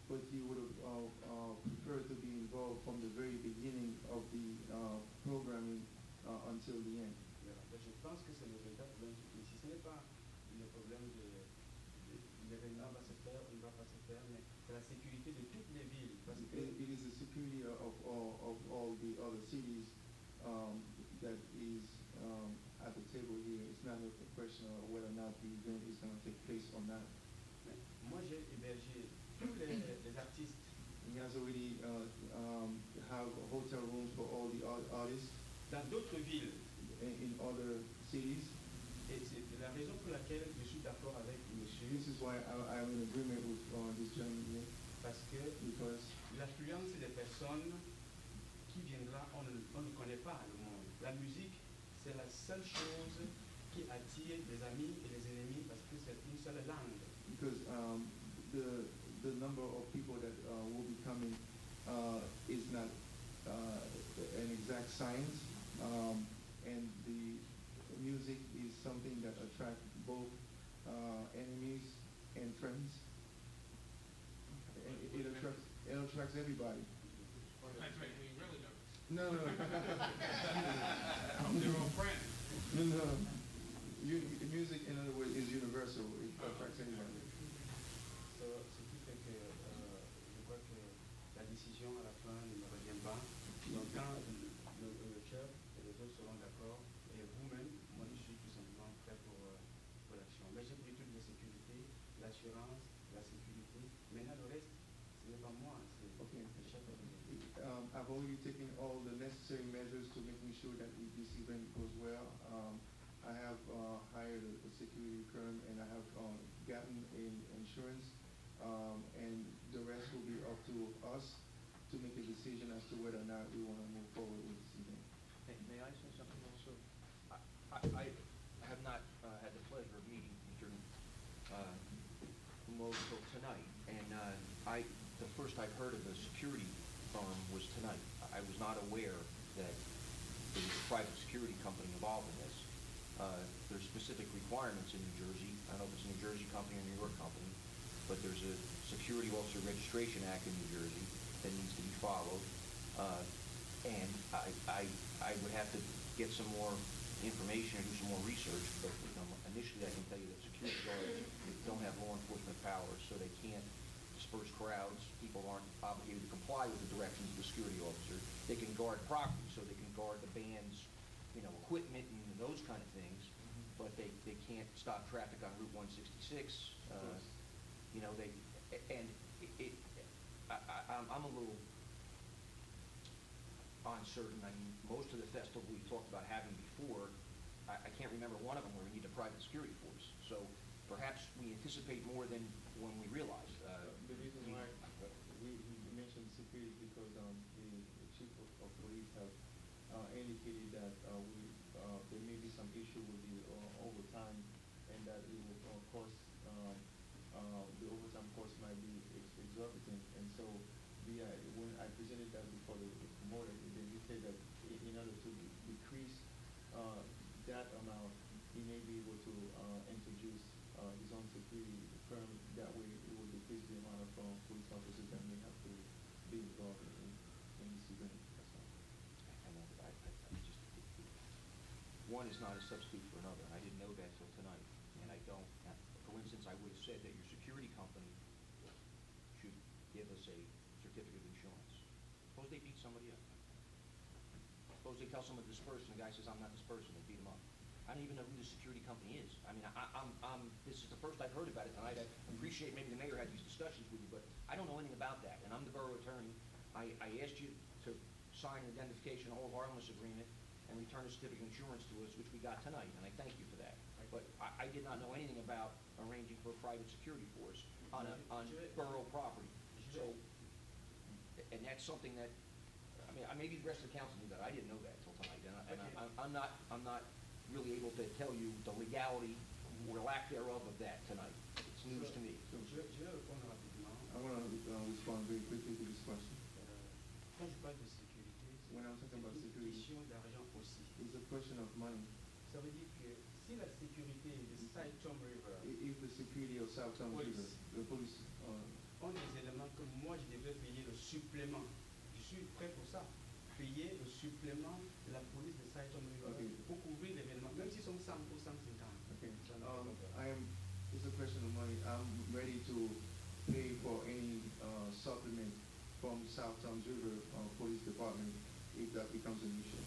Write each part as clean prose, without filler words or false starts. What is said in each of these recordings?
but you would have preferred to be involved from the very beginning of the programming until the end. Voilà. Ben, je pense que c'est le véritable problème. Ici, ce n'est pas le problème de l'événement va se faire ou ne va pas se faire, mais c'est la sécurité de toutes les villes. Parce que It is the security of all the other cities that is at the table here. It's not a question of whether or not the event is going to take place or not. moi, j'ai hébergé tous les artistes He has already have hotel rooms for all the artists dans d'autres villes. in other cities. Et c'est la raison pour laquelle je suis d'accord avec monsieur. This is why I'm in agreement with this gentleman here. Parce que l'affluence des personnes qui viendra, on ne connaît pas le monde. La musique, c'est la seule chose qui attire les amis et les ennemis parce que c'est une seule langue. Because the number of people that will be coming is not an exact science, and the music is something that attracts both enemies and friends. It attracts everybody. That's making me really nervous. No. They're all friends. No. Music, in other words, is universal. It attracts anybody. Ce qui fait que je crois que la décision à la fin ne me revient pas. Donc quand le chef et les autres seront d'accord, et vous-même, moi je suis tout simplement prêt pour l'action. Mais j'ai pris toutes les sécurités, l'assurance, la sécurité. Maintenant le reste, ce n'est pas moi, c'est le chef de l'entreprise. I've already taken all the necessary measures to making sure that this event goes well. I have hired a security firm and I have gotten insurance, and the rest will be up to us to make a decision as to whether or not we want to move forward with this event. May I say something also? I have not had the pleasure of meeting Mr. Mo till tonight, and the first I've heard of the security firm was tonight. I was not aware that there was a private security company involved in this. There's specific requirements in New Jersey. I don't know if it's a New Jersey company or New York company, but there's a Security Officer Registration Act in New Jersey that needs to be followed. And I would have to get some more information and do some more research, but initially I can tell you that security guards don't have law enforcement powers, so they can't disperse crowds. People aren't obligated to comply with the directions of the security officer. They can guard property, so they can guard the band's equipment and those kind of things, but they can't stop traffic on Route 166. I'm a little uncertain. I mean, most of the festivals we talked about having before, I can't remember one of them where we need a private security force. So perhaps we anticipate more than when we realize. The reason why we mentioned security is because the chief of police have indicated that there may be some issue with the overtime, and that it will cost the overtime cost might be exorbitant. And so when I presented that before the promoter, then he said that in order to decrease that amount, he may be able to introduce his own security firm. That way it will decrease the amount of police officers that may have to be involved in this event. One is not a substitute for another. I didn't know that till tonight, and I don't. For instance, I would have said that your security company should give us a certificate of insurance. Suppose they beat somebody up. Suppose they tell someone to disperse, and the guy says, "I'm not dispersing," they beat him up. I don't even know who the security company is. I mean, this is the first I've heard about it tonight. I appreciate maybe the mayor had these discussions with you, but I don't know anything about that, and I'm the borough attorney. I asked you to sign an indemnification, all of harmless agreement, and return a certificate of insurance to us, which we got tonight, and I thank you for that. But I did not know anything about arranging for a private security force on borough property. So, and that's something that, I mean, maybe the rest of the council knew that. I didn't know that till tonight, and I'm not really able to tell you the legality or lack thereof of that tonight. It's news to me. I want to respond very quickly to this question. Quand je parle de sécurité, When I'm talking about c'est une security, question d'argent aussi. it's a question of money. Ça veut dire que si la sécurité de South Tom River, If the security of South Tom River, Police. the police ont des éléments que moi je devrais payer le supplément. Je suis prêt pour ça. Payer le supplément de la police de Saiton River Okay. pour couvrir l'événement, même s'ils sont 100 ou 150. Okay, Ça n'a pas d'intérêt. it's a question of money. I'm ready to pay for any, supplement from South Towns River, Police Department if that becomes an issue.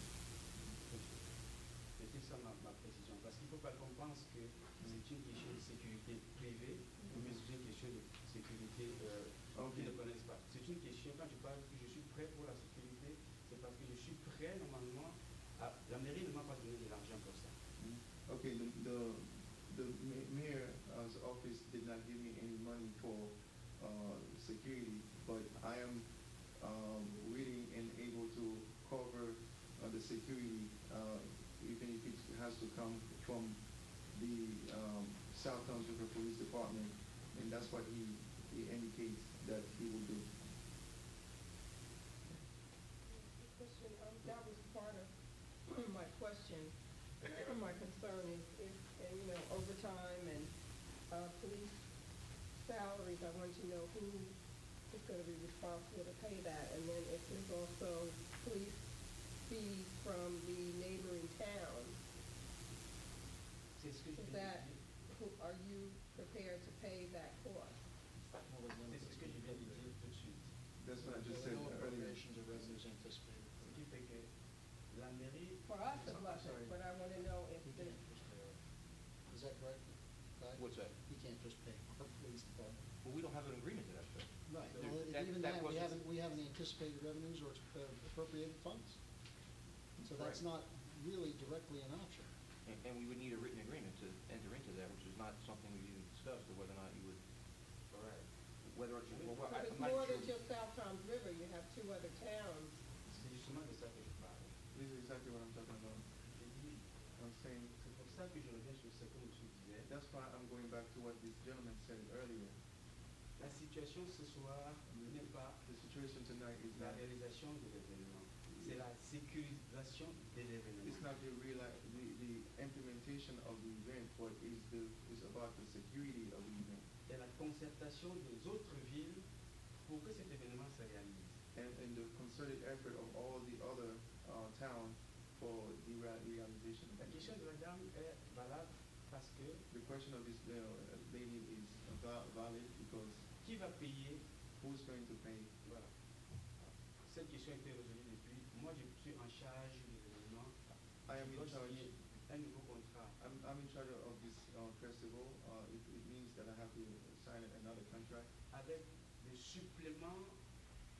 C'était ça ma précision. Parce qu'il ne faut pas qu'on pense que c'est une question de sécurité privée, mais c'est une question de sécurité qu'ils ne connaissent pas. C'est une question, quand je parle que je suis prêt pour la sécurité, c'est parce que je suis prêt normalement à... La mairie ne m'a pas donné de l'argent pour ça. Okay, the mayor's office did not give me any money for, security, but I am, willing and able to cover, the security, even if it has to come from the, South Towns River Police Department, and that's what he indicates that he will do. Question, that was part of my question. My concern is if, and, you know, overtime and, police salaries, I want to know who is gonna be responsible to pay that, and then if there's also police fees from the neighboring towns, C'est ce que je is viens de that, dire. who, are you prepared to pay that cost? C'est ce que je viens de dire tout de suite. That's what I just said earlier. Appropriations or revenues anticipated. Ce qui fait que la mairie... For us, it I'm wasn't, sorry. but I wanna know if He the, can't just pay our, is that correct? Guy? What's that? He can't just pay our police department. Well, we don't have an agreement to that effect. Right, There- well, that- even that that, wasn't- we haven't anticipated revenues or appropriated funds. So that's Correct. not really directly an option. And we would need a written agreement to enter into that, which is not something we even discussed, or whether or not you would, Correct. whether it's, well, so I'm it's not more sure. than just South Tom's River, you have two other towns. C'est justement de ça que je parle. This is exactly what I'm talking about. J'ai dit, I'm saying, c'est pour ça que je reviens sur ce que monsieur disait. that's why I'm going back to what this gentleman said earlier. La situation ce soir n'est pas The situation tonight is la not, réalisation de l'événement, c'est la sécurisation de l'événement. it's not the implementation of the event, but is about the security of the event. Et la concertation des autres villes pour que cet événement se réalise. And the concerted effort of all the other, towns for the realization of La the question event. de la dame est valable parce que The question of this, lady is valid because qui va payer? who's going to pay? Voilà. Cette question a été résolue depuis. Moi, je suis en charge de l'événement. I am Je in dois charge. signer un nouveau contrat. I'm in charge of this, festival. It means that I have to sign another contract. Avec le supplément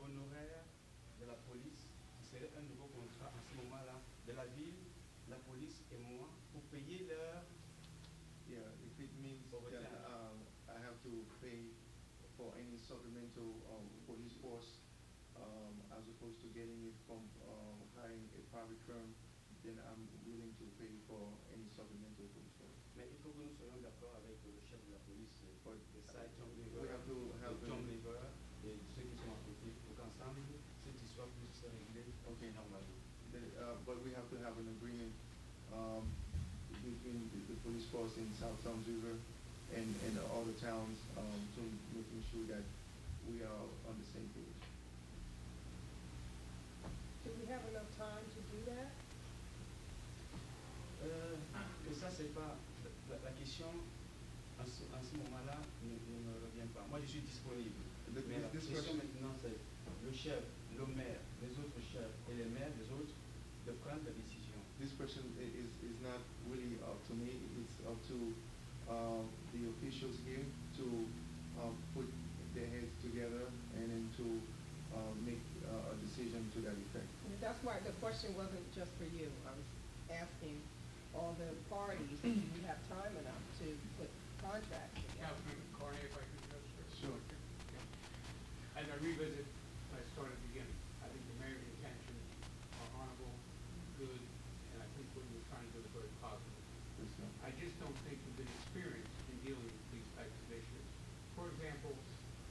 honoraire de la police, qui serait un nouveau contrat en ce moment-là, de la ville, la police et moi, pour payer leur... Yeah, if it means Overtime. that, I have to pay for any supplemental, police force, as opposed to getting it from, hiring a private firm, then I'm willing to pay for any supplemental police force. Mais il faut que nous soyons d'accord avec le chef de la police de Side Tom We River, have to have de Tom a- River, et ceux qui sont à côté, pour qu'ensemble, cette histoire puisse se régler Okay. normalement. But we have to have an agreement, between the police force in South Towns River and all the towns, to making sure that we are on the same page. Do we have enough time to do that? Que ça, c'est pas... La question, en ce moment-là, ne me revient pas. Moi, je suis disponible. Mais la This question question, maintenant, c'est le chef, le maire, les autres chefs et les maires des autres de prendre la décision. this question is not really up to me, it's up to, the officials here to, put their heads together and then to, make, a decision to that effect. That's why the question wasn't just for you. I was asking all the parties, do we have time enough to put contracts together? Councilman Carney, if I could just. Sure. As I revisit, I started beginning, I think the mayor's intentions are honorable, good, and I think what you're trying to do is very positive. Yes, sir. I just don't think you've been experienced in dealing with these types of issues. For example,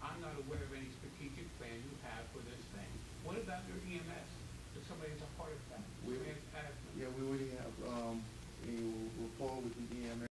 I'm not aware of any strategic plan you have for this thing. What about your EMS? If somebody has a heart attack, We- somebody has asthma? Yeah, we already have, a rapport with the EMS.